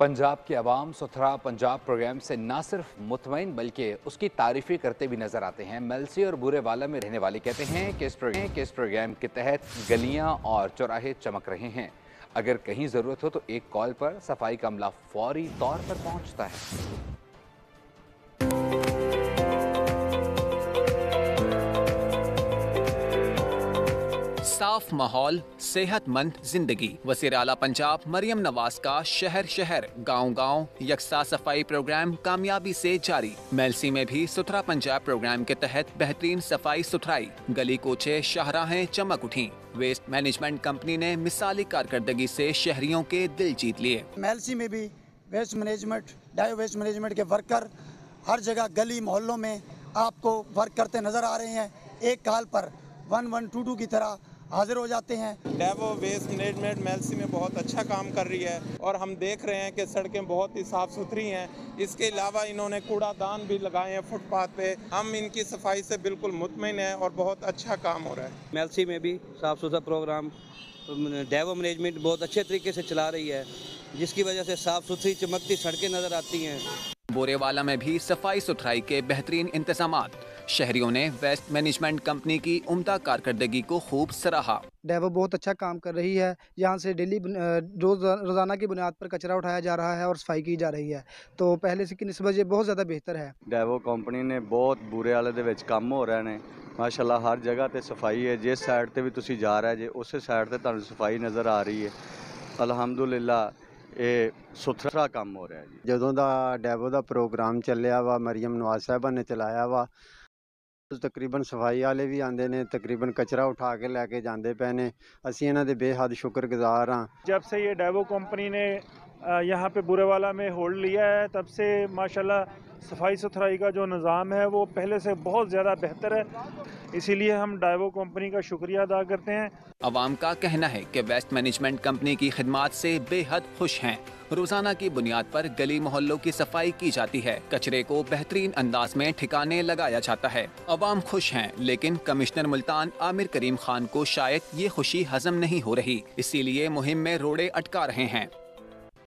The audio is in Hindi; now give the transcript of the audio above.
पंजाब की आवाम सुथरा पंजाब प्रोग्राम से न सिर्फ मुतमईन बल्कि उसकी तारीफें करते भी नजर आते हैं। मेलसी और बुरेवाला में रहने वाले कहते हैं कि इस प्रोग्राम के तहत गलियां और चौराहे चमक रहे हैं। अगर कहीं ज़रूरत हो तो एक कॉल पर सफाई का अमला फौरी तौर पर पहुंचता है। साफ माहौल, सेहतमंद जिंदगी। वज़ीर आला पंजाब मरियम नवाज का शहर शहर गांव गांव यकसा सफाई प्रोग्राम कामयाबी से जारी। मेलसी में भी सुथरा पंजाब प्रोग्राम के तहत बेहतरीन सफाई सुथराई, गली कोचे शाहराहें चमक उठी। वेस्ट मैनेजमेंट कंपनी ने मिसाली कारकर्दगी से शहरियों के दिल जीत लिए। मेलसी में भी वेस्ट मैनेजमेंट के वर्कर हर जगह गली मोहल्लों में आपको वर्क करते नजर आ रहे हैं। एक कॉल पर 1122 की तरह हाजिर हो जाते हैं। डेवो वेस्ट मैनेजमेंट मेलसी में बहुत अच्छा काम कर रही है और हम देख रहे हैं कि सड़कें बहुत ही साफ़ सुथरी हैं। इसके अलावा इन्होंने कूड़ादान भी लगाए हैं फुटपाथ पे। हम इनकी सफाई से बिल्कुल मुतमईन हैं और बहुत अच्छा काम हो रहा है। मेलसी में भी साफ़ सुथरा प्रोग्राम डेवो मैनेजमेंट बहुत अच्छे तरीके से चला रही है, जिसकी वजह से साफ़ सुथरी चमकती सड़कें नज़र आती हैं। बोरेवाला में भी सफाई सुथराई के बेहतरीन इंतजामात। शहरियों ने वेस्ट मैनेजमेंट कंपनी की उम्दा कारकर्दगी को खूब सराहा। डेवो बहुत अच्छा काम कर रही है। यहाँ से डेली रोज़ाना की बुनियाद पर कचरा उठाया जा रहा है और सफाई की जा रही है, तो पहले से की निस्बत ये बहुत ज़्यादा बेहतर है। डेवो कंपनी ने बहुत बुरे वाले ਦੇ ਵਿੱਚ ਕੰਮ ਹੋ ਰਹੇ ਨੇ माशाअल्लाह। हर जगह ਤੇ सफाई है। जिस साइड ਤੇ भी ਤੁਸੀਂ जा रहे ਜੇ ਉਸੇ ਸਾਈਡ ਤੇ ਤੁਹਾਨੂੰ सफाई नज़र आ रही है। अल्हम्दुलिल्लाह ਇਹ ਸੁਥਰਾ ਕੰਮ ਹੋ ਰਿਹਾ ਜੀ। ਜਦੋਂ ਦਾ ਡੈਵੋ ਦਾ ਪ੍ਰੋਗਰਾਮ ਚੱਲਿਆ ਵਾ, ਮਰੀਮ ਨਵਾਜ਼ ਸਾਹਿਬਾ ਨੇ ਚਲਾਇਆ ਵਾ, ਤਕਰੀਬਨ ਸਫਾਈ ਵਾਲੇ ਵੀ ਆਂਦੇ ਨੇ, ਤਕਰੀਬਨ ਕਚਰਾ उठा के लेके जाते पे ने। ਅਸੀਂ ਇਹਨਾਂ ਦੇ बेहद शुक्रगुजार हाँ। जब से ये डेवो कंपनी ने यहाँ पे बुरेवाला में होल्ड लिया है, तब से माशाल्लाह सफाई सुथराई का जो निज़ाम है वो पहले से बहुत ज़्यादा बेहतर है। इसीलिए हम डेवो कंपनी का शुक्रिया अदा करते हैं। अवाम का कहना है कि वेस्ट मैनेजमेंट कंपनी की खिदमात से बेहद खुश हैं। रोजाना की बुनियाद पर गली मोहल्लों की सफाई की जाती है, कचरे को बेहतरीन अंदाज में ठिकाने लगाया जाता है। अवाम खुश हैं, लेकिन कमिश्नर मुल्तान आमिर करीम खान को शायद ये खुशी हजम नहीं हो रही, इसीलिए मुहिम में रोड़े अटका रहे हैं।